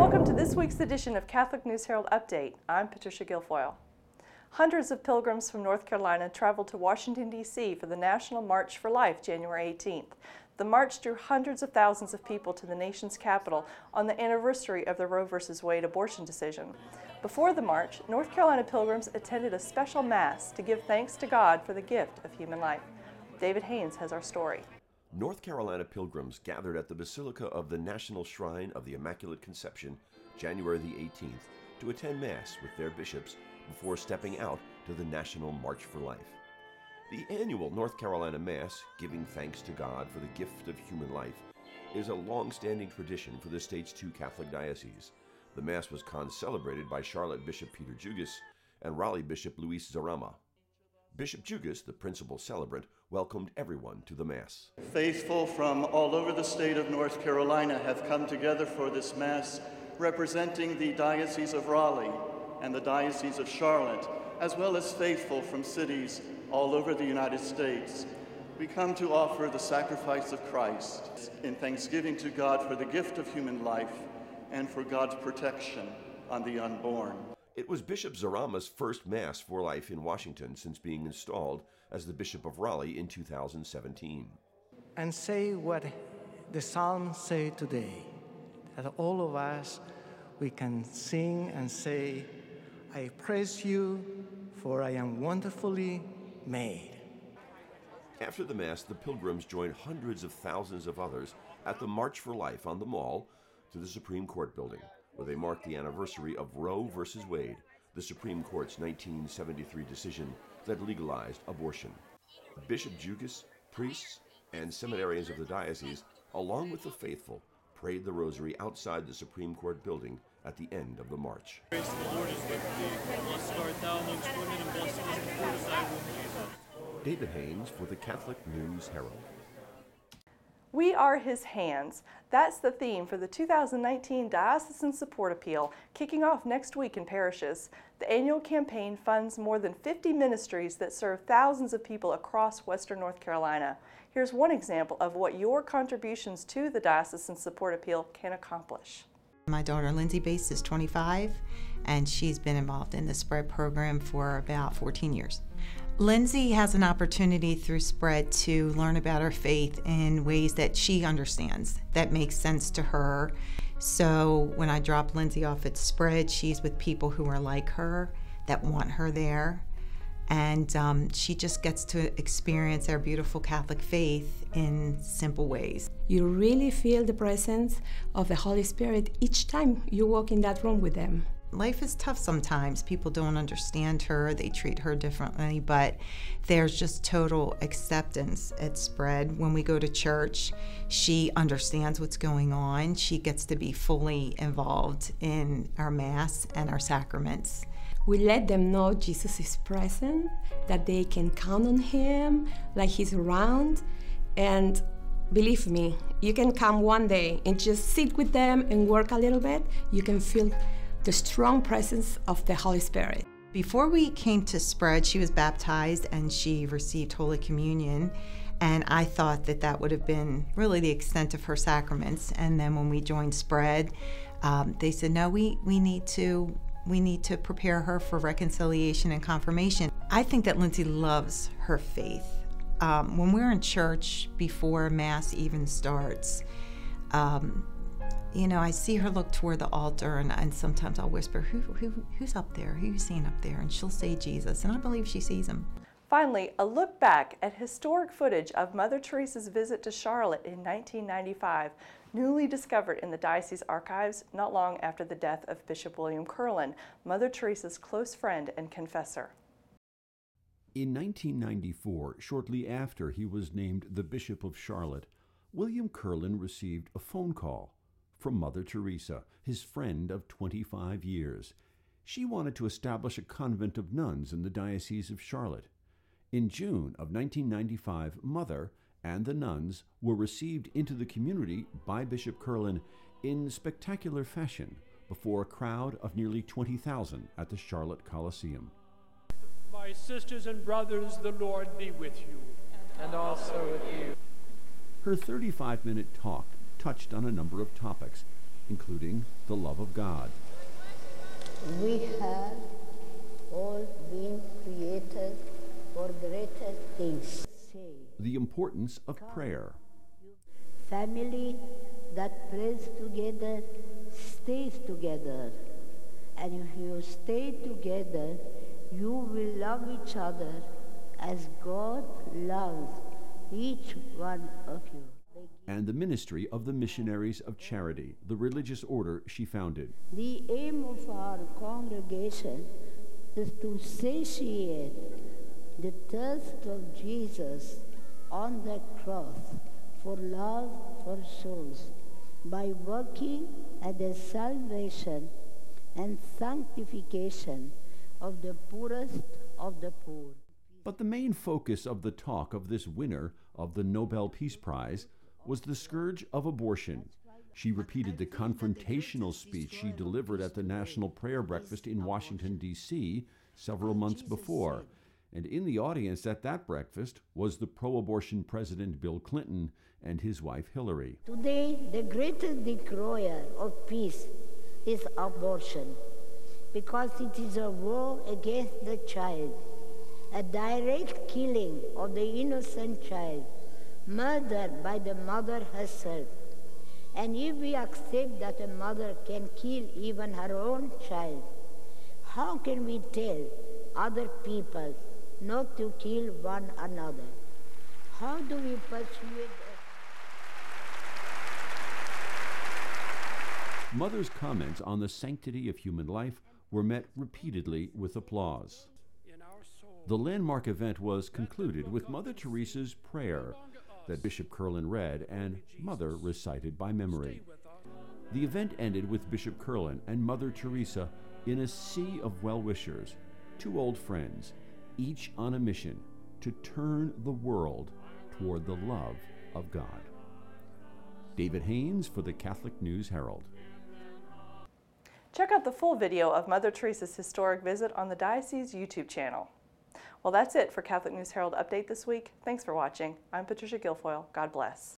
Welcome to this week's edition of Catholic News Herald Update. I'm Patricia Guilfoyle. Hundreds of pilgrims from North Carolina traveled to Washington, D.C. for the National March for Life, January 18th. The march drew hundreds of thousands of people to the nation's capital on the anniversary of the Roe v. Wade abortion decision. Before the march, North Carolina pilgrims attended a special Mass to give thanks to God for the gift of human life. David Haynes has our story. North Carolina pilgrims gathered at the Basilica of the National Shrine of the Immaculate Conception, January the 18th, to attend Mass with their bishops before stepping out to the National March for Life. The annual North Carolina Mass, giving thanks to God for the gift of human life, is a long-standing tradition for the state's two Catholic dioceses. The Mass was concelebrated by Charlotte Bishop Peter Jugis and Raleigh Bishop Luis Zarama. Bishop Jugis, the principal celebrant, welcomed everyone to the Mass. Faithful from all over the state of North Carolina have come together for this Mass, representing the Diocese of Raleigh and the Diocese of Charlotte, as well as faithful from cities all over the United States. We come to offer the sacrifice of Christ in thanksgiving to God for the gift of human life and for God's protection on the unborn. It was Bishop Zarama's first Mass for Life in Washington since being installed as the Bishop of Raleigh in 2017. And say what the Psalms say today, that all of us, we can sing and say, I praise you, for I am wonderfully made. After the Mass, the pilgrims joined hundreds of thousands of others at the March for Life on the Mall to the Supreme Court building, where they marked the anniversary of Roe v. Wade, the Supreme Court's 1973 decision that legalized abortion. Bishop Jugis, priests, and seminarians of the diocese, along with the faithful, prayed the rosary outside the Supreme Court building at the end of the march. Grace of the Lord is with thee. Blessed art thou amongst women, and blessed is the fruit of thy womb, Jesus. David Haynes for the Catholic News Herald. We are His hands. That's the theme for the 2019 Diocesan Support Appeal, kicking off next week in parishes. The annual campaign funds more than 50 ministries that serve thousands of people across Western North Carolina. Here's one example of what your contributions to the Diocesan Support Appeal can accomplish. My daughter Lindsay Bates is 25, and she's been involved in the SPREAD program for about 14 years. Lindsay has an opportunity through SPREAD to learn about her faith in ways that she understands, that makes sense to her. So when I drop Lindsay off at SPREAD, she's with people who are like her, that want her there. And she just gets to experience our beautiful Catholic faith in simple ways. You really feel the presence of the Holy Spirit each time you walk in that room with them. Life is tough sometimes. People don't understand her, they treat her differently, but there's just total acceptance at SPREAD. When we go to church, she understands what's going on. She gets to be fully involved in our Mass and our sacraments. We let them know Jesus is present, that they can count on Him, like He's around. And believe me, you can come one day and just sit with them and work a little bit. You can feel the strong presence of the Holy Spirit. Before we came to SPREAD, she was baptized and she received Holy Communion. And I thought that that would have been really the extent of her sacraments. And then when we joined SPREAD, they said, no, we need to prepare her for reconciliation and confirmation. I think that Lindsay loves her faith. When we're in church before Mass even starts, I see her look toward the altar, and sometimes I'll whisper, who's up there? Who you seeing up there? And she'll say Jesus, and I believe she sees him. Finally, a look back at historic footage of Mother Teresa's visit to Charlotte in 1995, newly discovered in the diocese archives not long after the death of Bishop William Curlin, Mother Teresa's close friend and confessor. In 1994, shortly after he was named the Bishop of Charlotte, William Curlin received a phone call from Mother Teresa, his friend of 25 years. She wanted to establish a convent of nuns in the Diocese of Charlotte. In June of 1995, Mother and the nuns were received into the community by Bishop Curlin in spectacular fashion before a crowd of nearly 20,000 at the Charlotte Coliseum. My sisters and brothers, the Lord be with you, and also with you. Her 35-minute talk touched on a number of topics, including the love of God. We have all been created for greater things. The importance of prayer. Family that prays together stays together. And if you stay together, you will love each other as God loves each one of you. And the ministry of the Missionaries of Charity, the religious order she founded. The aim of our congregation is to satiate the thirst of Jesus on the cross for love for souls by working at the salvation and sanctification of the poorest of the poor. But the main focus of the talk of this winner of the Nobel Peace Prize was the scourge of abortion. She repeated the confrontational speech she delivered at the National Prayer Breakfast in Washington, D.C. several months before. And in the audience at that breakfast was the pro-abortion President Bill Clinton and his wife Hillary. Today, the greatest destroyer of peace is abortion, because it is a war against the child, a direct killing of the innocent child, murdered by the mother herself. And if we accept that a mother can kill even her own child, how can we tell other people not to kill one another? How do we persuade Mother's comments on the sanctity of human life were met repeatedly with applause. The landmark event was concluded with Mother Teresa's prayer that Bishop Curlin read and Mother recited by memory. The event ended with Bishop Curlin and Mother Teresa in a sea of well-wishers, two old friends, each on a mission to turn the world toward the love of God. David Haynes for the Catholic News Herald. Check out the full video of Mother Teresa's historic visit on the Diocese YouTube channel. Well, that's it for Catholic News Herald Update this week. Thanks for watching. I'm Patricia Guilfoyle. God bless.